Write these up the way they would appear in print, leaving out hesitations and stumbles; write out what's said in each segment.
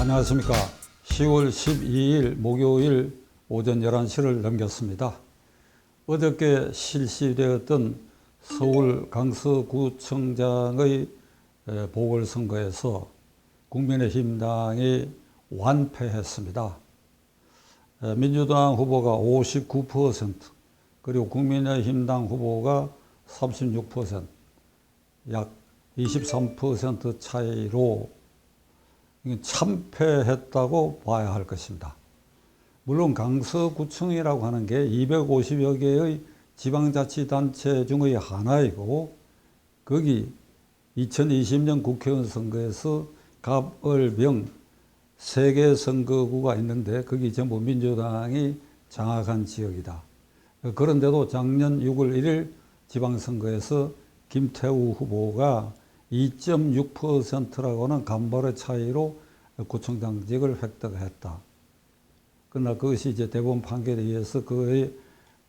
안녕하십니까. 10월 12일 목요일 오전 11시를 넘겼습니다. 어저께 실시되었던 서울 강서구청장의 보궐선거에서 국민의힘당이 완패했습니다. 민주당 후보가 59%, 그리고 국민의힘당 후보가 36%, 약 23% 차이로 참패했다고 봐야 할 것입니다. 물론 강서구청이라고 하는 게 250여 개의 지방자치단체 중의 하나이고, 거기 2020년 국회의원 선거에서 갑을병 3개 선거구가 있는데 거기 전부 민주당이 장악한 지역이다. 그런데도 작년 6월 1일 지방선거에서 김태우 후보가 2.6%라고는 간발의 차이로 구청장직을 획득했다. 그러나 그것이 이제 대법원 판결에 의해서 그의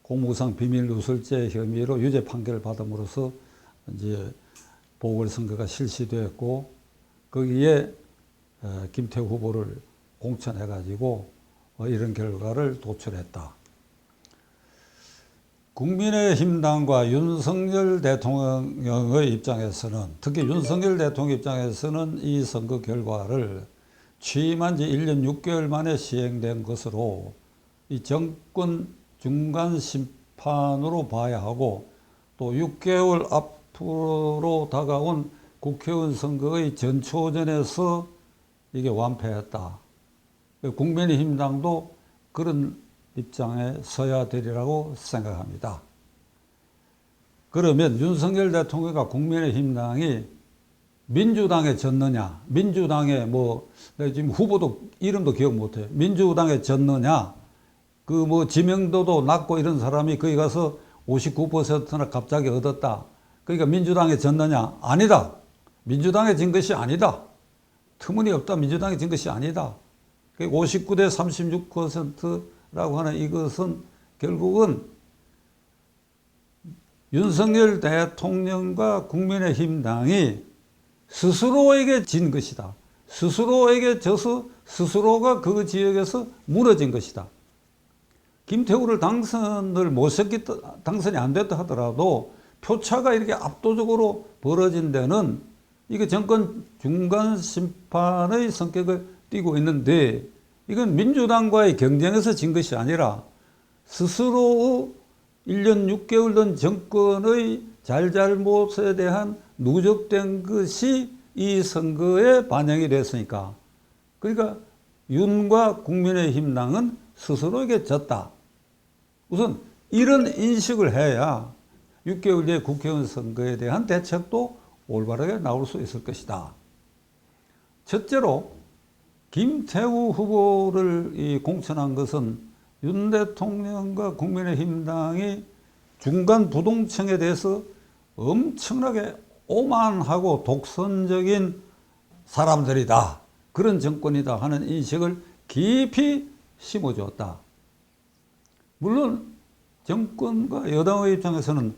공무상 비밀 누설죄 혐의로 유죄 판결을 받음으로써 이제 보궐선거가 실시되었고, 거기에 김태우 후보를 공천해가지고 이런 결과를 도출했다. 국민의힘당과 윤석열 대통령의 입장에서는, 특히 윤석열 대통령 입장에서는 이 선거 결과를 취임한 지 1년 6개월 만에 시행된 것으로 이 정권 중간 심판으로 봐야 하고, 또 6개월 앞으로 다가온 국회의원 선거의 전초전에서 이게 완패했다. 국민의힘당도 그런 입장에 서야 되리라고 생각합니다. 그러면 윤석열 대통령과 국민의힘당이 민주당에 졌느냐, 민주당에 내가 지금 후보도 이름도 기억 못해. 민주당에 졌느냐, 지명도도 낮고 이런 사람이 거기 가서 59%나 갑자기 얻었다. 그러니까 민주당에 졌느냐? 아니다. 민주당에 진 것이 아니다. 터무니없다. 민주당에 진 것이 아니다. 59대 36%라고 하는 이것은 결국은 윤석열 대통령과 국민의힘당이 스스로에게 진 것이다. 스스로에게 져서 스스로가 그 지역에서 무너진 것이다. 김태우를 당선이 안 됐다 하더라도 표차가 이렇게 압도적으로 벌어진 데는 이게 정권 중간 심판의 성격을 띠고 있는데, 이건 민주당과의 경쟁에서 진 것이 아니라 스스로 1년 6개월 된 정권의 잘잘못에 대한 누적된 것이 이 선거에 반영이 됐으니까, 그러니까 윤과 국민의힘당은 스스로에게 졌다. 우선 이런 인식을 해야 6개월 뒤에 국회의원 선거에 대한 대책도 올바르게 나올 수 있을 것이다. 첫째로 김태우 후보를 공천한 것은 윤 대통령과 국민의힘당이 중간 부동층에 대해서 엄청나게 오만하고 독선적인 사람들이다, 그런 정권이다 하는 인식을 깊이 심어주었다. 물론 정권과 여당의 입장에서는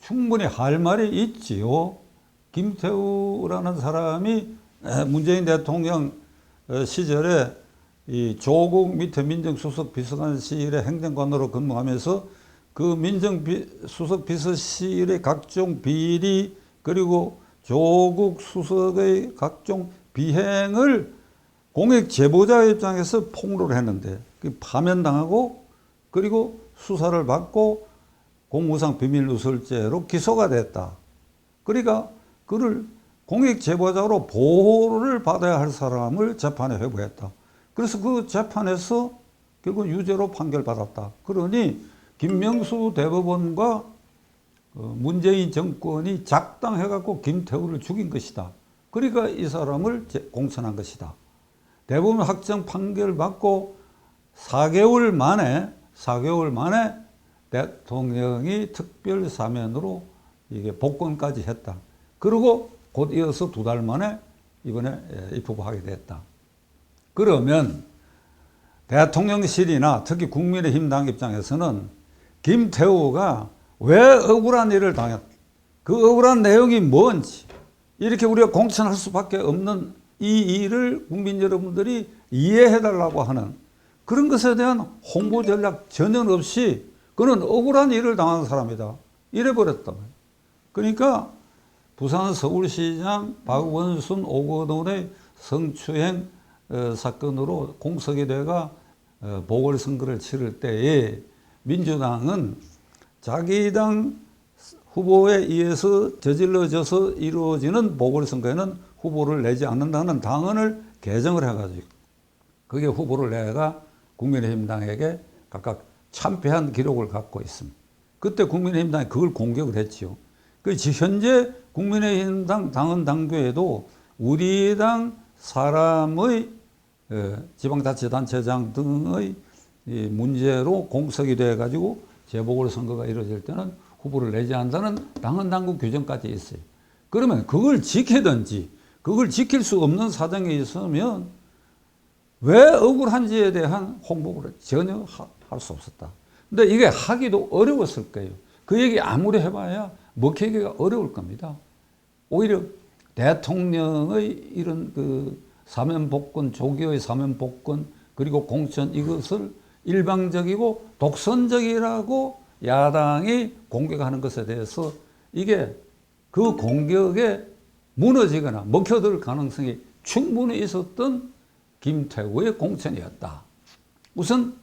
충분히 할 말이 있지요. 김태우라는 사람이 문재인 대통령 시절에 이 조국 밑에 민정수석 비서관실의 행정관으로 근무하면서 그 민정수석 비서실의 각종 비리, 그리고 조국 수석의 각종 비행을 공익 제보자 입장에서 폭로를 했는데 파면당하고, 그리고 수사를 받고 공무상 비밀누설죄로 기소가 됐다. 그러니까 그를 공익 제보자로 보호를 받아야 할 사람을 재판에 회부했다. 그래서 그 재판에서 결국 유죄로 판결받았다. 그러니 김명수 대법원과 문재인 정권이 작당해갖고 김태우를 죽인 것이다. 그러니까 이 사람을 공천한 것이다. 대법원 확정 판결을 받고 4개월 만에 대통령이 특별 사면으로 이게 복권까지 했다. 그리고 곧 이어서 2달 만에 이번에 입후보하게 됐다. 그러면 대통령실이나 특히 국민의힘당 입장에서는 김태우가 왜 억울한 일을 당했, 그 억울한 내용이 뭔지, 이렇게 우리가 공천할 수밖에 없는 이 일을 국민 여러분들이 이해해달라고 하는 그런 것에 대한 홍보 전략 전혀 없이 그는 억울한 일을 당한 사람이다. 이래버렸다. 그러니까 부산 서울시장 박원순 오거돈의 성추행 사건으로 공석이 돼가 보궐선거를 치를 때에 민주당은 자기 당 후보에 의해서 저질러져서 이루어지는 보궐선거에는 후보를 내지 않는다는 당헌을 개정을 해가지고 그게 후보를 내가 국민의힘당에게 각각 참패한 기록을 갖고 있습니다. 그때 국민의힘당이 그걸 공격을 했지요. 그 현재 국민의힘당 당헌 당규에도 우리 당 사람의 지방자치단체장 등의 문제로 공석이 돼가지고 재보궐선거가 이루어질 때는 후보를 내지 않는다는 당헌 당규 규정까지 있어요. 그러면 그걸 지키든지 그걸 지킬 수 없는 사정이 있으면 왜 억울한지에 대한 홍보를 전혀 할 수 없었다. 근데 이게 하기도 어려웠을 거예요. 그 얘기 아무리 해봐야 먹히기가 어려울 겁니다. 오히려 대통령의 이런 그 사면복권, 조기의 사면복권, 그리고 공천 이것을 일방적이고 독선적이라고 야당이 공격하는 것에 대해서 이게 그 공격에 무너지거나 먹혀들 가능성이 충분히 있었던 김태우의 공천이었다. 우선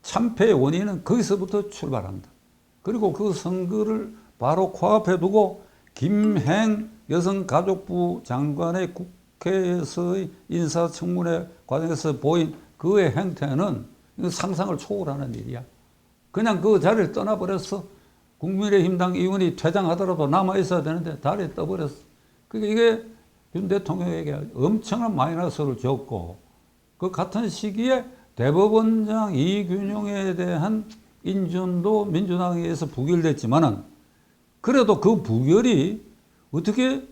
참패의 원인은 거기서부터 출발한다. 그리고 그 선거를 바로 코앞에 두고 김행 여성가족부 장관의 국회에서의 인사청문회 과정에서 보인 그의 행태는 상상을 초월하는 일이야. 그냥 그 자리를 떠나버렸어. 국민의힘당 의원이 퇴장하더라도 남아있어야 되는데 다리에 떠버렸어. 그러니까 이게 윤 대통령에게 엄청난 마이너스를 줬고 그 같은 시기에 대법원장 이균용에 대한 인준도 민주당에 의해서 부결됐지만은 그래도 그 부결이 어떻게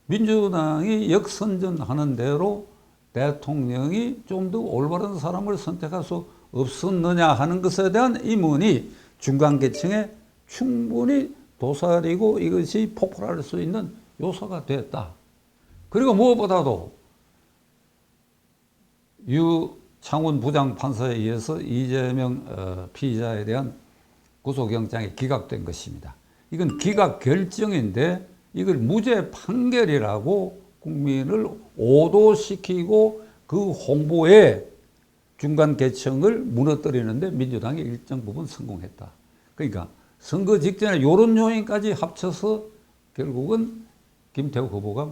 민주당이 역선전하는 대로 대통령이 좀 더 올바른 사람을 선택할 수 없었느냐 하는 것에 대한 의문이 중간계층에 충분히 도사리고 이것이 폭발할 수 있는 요소가 됐다. 그리고 무엇보다도 유창훈 부장판사에 의해서 이재명 피의자에 대한 구속영장이 기각된 것입니다. 이건 기각 결정인데 이걸 무죄 판결이라고 국민을 오도시키고 그 홍보에 중간 계층을 무너뜨리는데 민주당이 일정 부분 성공했다. 그러니까 선거 직전에 이런 요인까지 합쳐서 결국은 김태우 후보가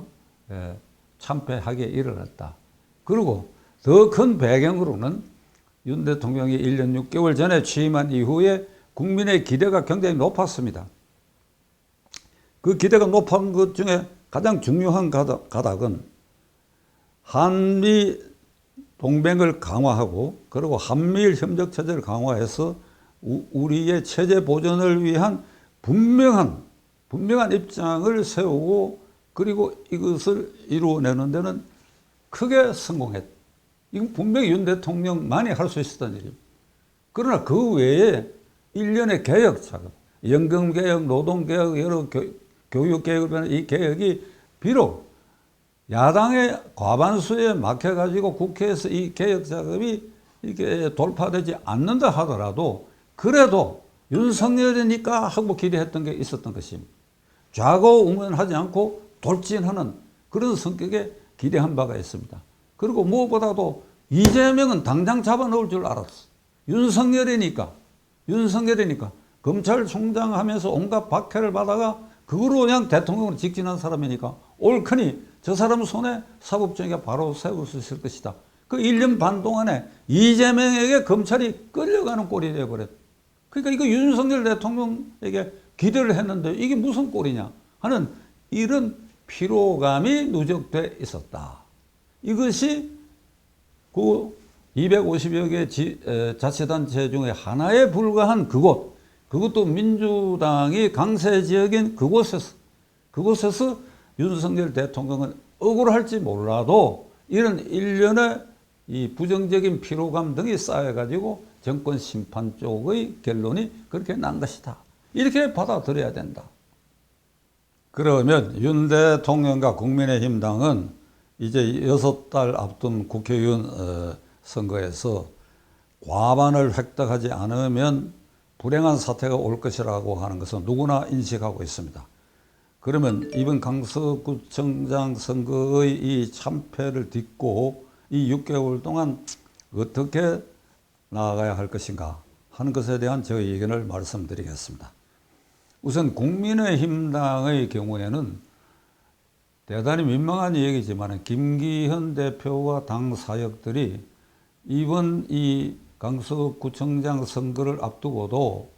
참패하게 이르렀다. 그리고 더 큰 배경으로는 윤 대통령이 1년 6개월 전에 취임한 이후에 국민의 기대가 굉장히 높았습니다. 그 기대가 높은 것 중에 가장 중요한 가닥은 한미 동맹을 강화하고 그리고 한미일 협력 체제를 강화해서 우리의 체제 보존을 위한 분명한 입장을 세우고 그리고 이것을 이루어내는 데는 크게 성공했다. 이건 분명히 윤 대통령만이 할 수 있었던 일입니다. 그러나 그 외에 일련의 개혁 작업, 연금개혁, 노동개혁, 여러 교육개혁을 위한 이 개혁이 비록 야당의 과반수에 막혀가지고 국회에서 이 개혁 작업이 이게 돌파되지 않는다 하더라도 그래도 윤석열이니까 하고 기대했던 게 있었던 것입니다. 좌고우면하지 않고 돌진하는 그런 성격에 기대한 바가 있습니다. 그리고 무엇보다도 이재명은 당장 잡아넣을 줄 알았어. 윤석열이니까 검찰총장 하면서 온갖 박해를 받아가 그거로 그냥 대통령으로 직진한 사람이니까 옳거니 저 사람 손에 사법정의가 바로 세울 수 있을 것이다. 그 1년 반 동안에 이재명에게 검찰이 끌려가는 꼴이 되어버렸다. 그러니까 이거 윤석열 대통령에게 기대를 했는데 이게 무슨 꼴이냐 하는 이런 피로감이 누적돼 있었다. 이것이 그 250여 개 자치단체 중에 하나에 불과한 그것도 민주당이 강세 지역인 그곳에서 윤석열 대통령은 억울할지 몰라도 이런 일련의 이 부정적인 피로감 등이 쌓여가지고 정권 심판 쪽의 결론이 그렇게 난 것이다. 이렇게 받아들여야 된다. 그러면 윤 대통령과 국민의힘당은 이제 6달 앞둔 국회의원 선거에서 과반을 획득하지 않으면 불행한 사태가 올 것이라고 하는 것은 누구나 인식하고 있습니다. 그러면 이번 강서구청장 선거의 이 참패를 딛고 이 6개월 동안 어떻게 나아가야 할 것인가 하는 것에 대한 저의 의견을 말씀드리겠습니다. 우선 국민의힘당의 경우에는 대단히 민망한 얘기지만 김기현 대표와 당 사역들이 이번 이 강서구청장 선거를 앞두고도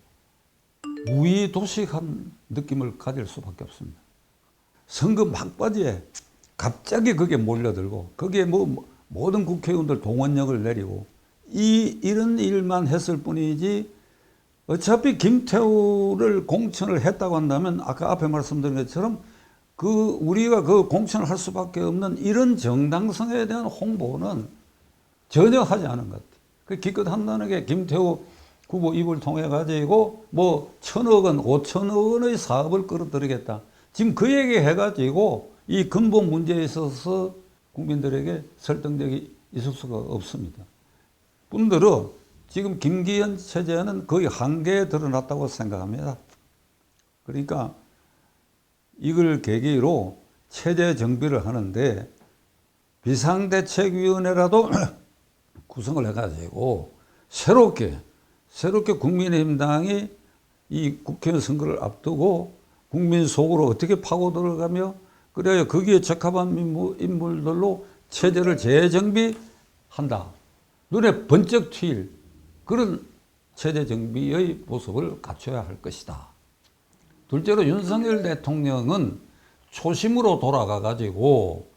무의도식한 느낌을 가질 수밖에 없습니다. 선거 막바지에 갑자기 그게 몰려들고 거기에 뭐 모든 국회의원들 동원령을 내리고 이런 일만 했을 뿐이지 어차피 김태우를 공천을 했다고 한다면 아까 앞에 말씀드린 것처럼 우리가 그 공천을 할 수밖에 없는 이런 정당성에 대한 홍보는 전혀 하지 않은 것 같아요. 그 기껏 한다는 게 김태우 후보 입을 통해 가지고 뭐 1,000억 원, 5천억 원의 사업을 끌어들이겠다. 지금 그 얘기 해가지고 이 근본 문제에 있어서 국민들에게 설득력이 있을 수가 없습니다. 분들은 지금 김기현 체제는 거의 한계에 드러났다고 생각합니다. 그러니까 이걸 계기로 체제 정비를 하는데 비상대책위원회라도 구성을 해가지고 새롭게 국민의힘당이 이 국회의원 선거를 앞두고 국민 속으로 어떻게 파고 들어가며 그래야 거기에 적합한 인물들로 체제를 재정비한다. 눈에 번쩍 튑 그런 체제 정비의 모습을 갖춰야 할 것이다. 둘째로 윤석열 대통령은 초심으로 돌아가 가지고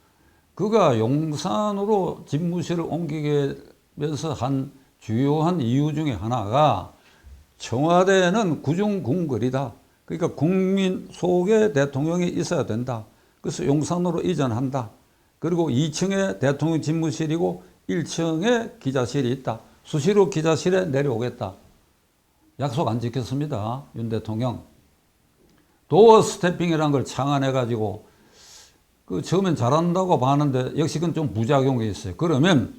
그가 용산으로 집무실을 옮기면서 한 주요한 이유 중에 하나가 청와대는 구중궁궐이다. 그러니까 국민 속에 대통령이 있어야 된다. 그래서 용산으로 이전한다. 그리고 2층에 대통령 집무실이고 1층에 기자실이 있다. 수시로 기자실에 내려오겠다. 약속 안 지켰습니다. 윤 대통령. 도어 스태핑이라는 걸 창안해가지고 처음엔 잘한다고 봤는데 역시 그건 좀 부작용이 있어요. 그러면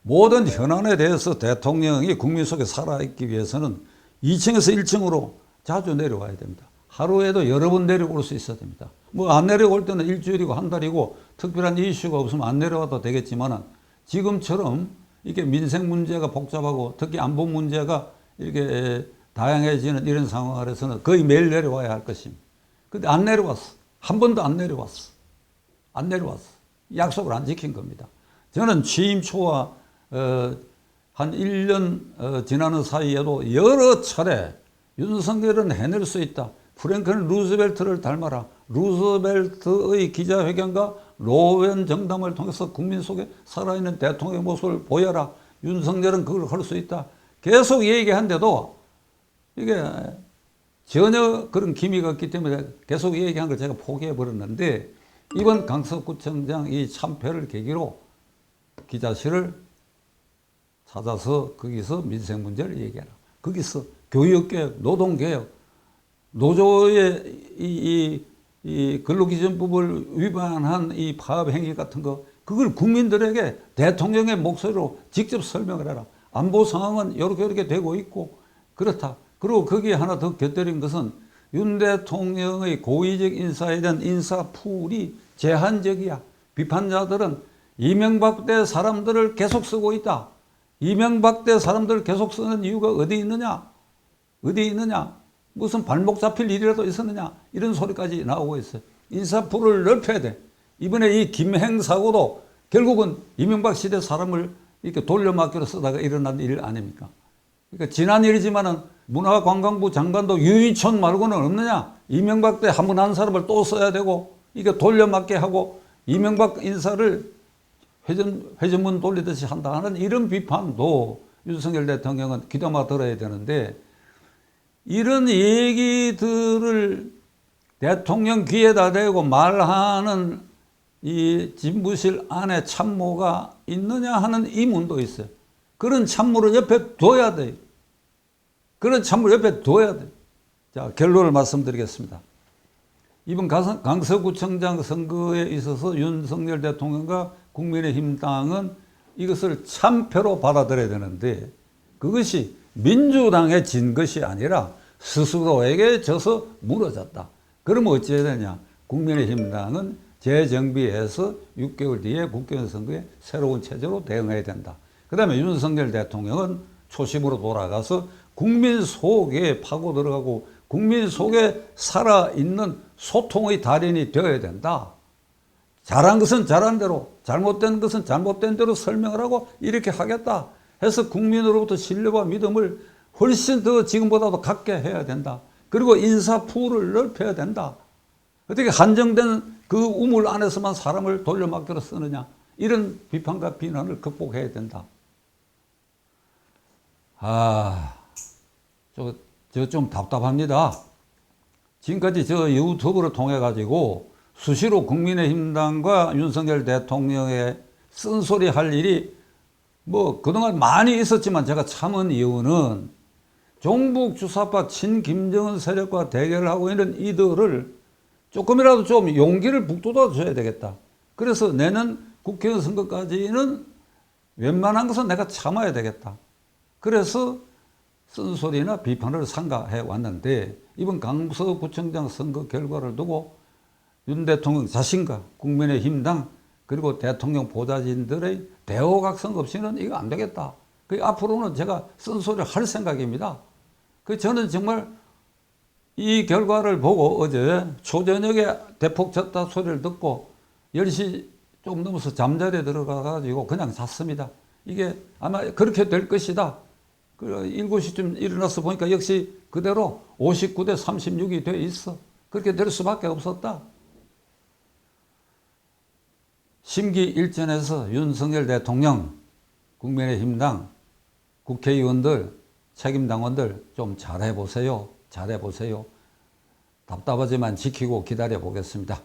모든 현안에 대해서 대통령이 국민 속에 살아있기 위해서는 2층에서 1층으로 자주 내려와야 됩니다. 하루에도 여러 번 내려올 수 있어야 됩니다. 뭐 안 내려올 때는 일주일이고 한 달이고 특별한 이슈가 없으면 안 내려와도 되겠지만 지금처럼 이게 민생 문제가 복잡하고 특히 안보 문제가 이렇게 다양해지는 이런 상황 아래서는 거의 매일 내려와야 할 것입니다. 근데 안 내려왔어. 한 번도 안 내려왔어. 안 내려왔어. 약속을 안 지킨 겁니다. 저는 취임 초와 한 1년 지나는 사이에도 여러 차례 윤석열은 해낼 수 있다. 프랭클린 루즈벨트를 닮아라. 루즈벨트의 기자회견과 로웬 정담을 통해서 국민 속에 살아있는 대통령의 모습을 보여라. 윤석열은 그걸 할 수 있다. 계속 얘기한데도 이게 전혀 그런 기미가 없기 때문에 계속 얘기한 걸 제가 포기해버렸는데 이번 강서구청장 이 참패를 계기로 기자실을 찾아서 거기서 민생 문제를 얘기해라. 거기서 교육개혁, 노동개혁, 노조의 이 근로기준법을 위반한 이 파업행위 같은 거 그걸 국민들에게 대통령의 목소리로 직접 설명을 해라. 안보 상황은 이렇게 되고 있고 그렇다. 그리고 거기에 하나 더 곁들인 것은 윤 대통령의 고위직 인사에 대한 인사풀이 제한적이야. 비판자들은 이명박 때 사람들을 계속 쓰고 있다. 이명박 때 사람들을 계속 쓰는 이유가 어디 있느냐? 어디 있느냐? 무슨 발목 잡힐 일이라도 있었느냐? 이런 소리까지 나오고 있어요. 인사풀을 넓혀야 돼. 이번에 이 김행 사고도 결국은 이명박 시대 사람을 이렇게 돌려막기로 쓰다가 일어난 일 아닙니까? 그러니까 지난 일이지만은 문화관광부 장관도 유인촌 말고는 없느냐? 이명박 때 한 번 한 사람을 또 써야 되고 이게 돌려막게 하고 이명박 인사를 회전문 돌리듯이 한다 하는 이런 비판도 윤석열 대통령은 귀담아 들어야 되는데 이런 얘기들을 대통령 귀에다 대고 말하는 이 집무실 안에 참모가 있느냐 하는 의문도 있어요. 그런 참모를 옆에 둬야 돼요. 그런 참모를 옆에 둬야 돼요. 자, 결론을 말씀드리겠습니다. 이번 강서구청장 선거에 있어서 윤석열 대통령과 국민의힘당은 이것을 참패로 받아들여야 되는데 그것이 민주당에 진 것이 아니라 스스로에게 져서 무너졌다. 그러면 어찌해야 되냐? 국민의힘당은 재정비해서 6개월 뒤에 국회의원 선거에 새로운 체제로 대응해야 된다. 그 다음에 윤석열 대통령은 초심으로 돌아가서 국민 속에 파고 들어가고 국민 속에 살아있는 소통의 달인이 되어야 된다. 잘한 것은 잘한 대로, 잘못된 것은 잘못된 대로 설명을 하고 이렇게 하겠다 해서 국민으로부터 신뢰와 믿음을 훨씬 더 지금보다도 갖게 해야 된다. 그리고 인사풀을 넓혀야 된다. 어떻게 한정된 그 우물 안에서만 사람을 돌려막기로 쓰느냐. 이런 비판과 비난을 극복해야 된다. 저 좀 답답합니다. 지금까지 저 유튜브를 통해 가지고 수시로 국민의힘당과 윤석열 대통령의 쓴소리 할 일이 뭐 그동안 많이 있었지만 제가 참은 이유는 종북 주사파 친김정은 세력과 대결을 하고 있는 이들을 조금이라도 좀 용기를 북돋아 줘야 되겠다. 그래서 내년 국회의원 선거까지는 웬만한 것은 내가 참아야 되겠다. 그래서 쓴소리나 비판을 삼가해 왔는데 이번 강서구청장 선거 결과를 두고 윤 대통령 자신과 국민의힘당 그리고 대통령 보좌진들의 대호각성 없이는 이거 안 되겠다. 앞으로는 제가 쓴소리를 할 생각입니다. 저는 정말 이 결과를 보고 어제 초저녁에 대폭 졌다 소리를 듣고 10시 좀 넘어서 잠자리에 들어가가지고 그냥 잤습니다. 이게 아마 그렇게 될 것이다. 7시쯤 일어나서 보니까 역시 그대로 59대 36이 돼 있어. 그렇게 될 수밖에 없었다. 심기일전에서 윤석열 대통령, 국민의힘당, 국회의원들, 책임당원들 좀 잘해보세요. 잘해보세요. 답답하지만 지키고 기다려 보겠습니다.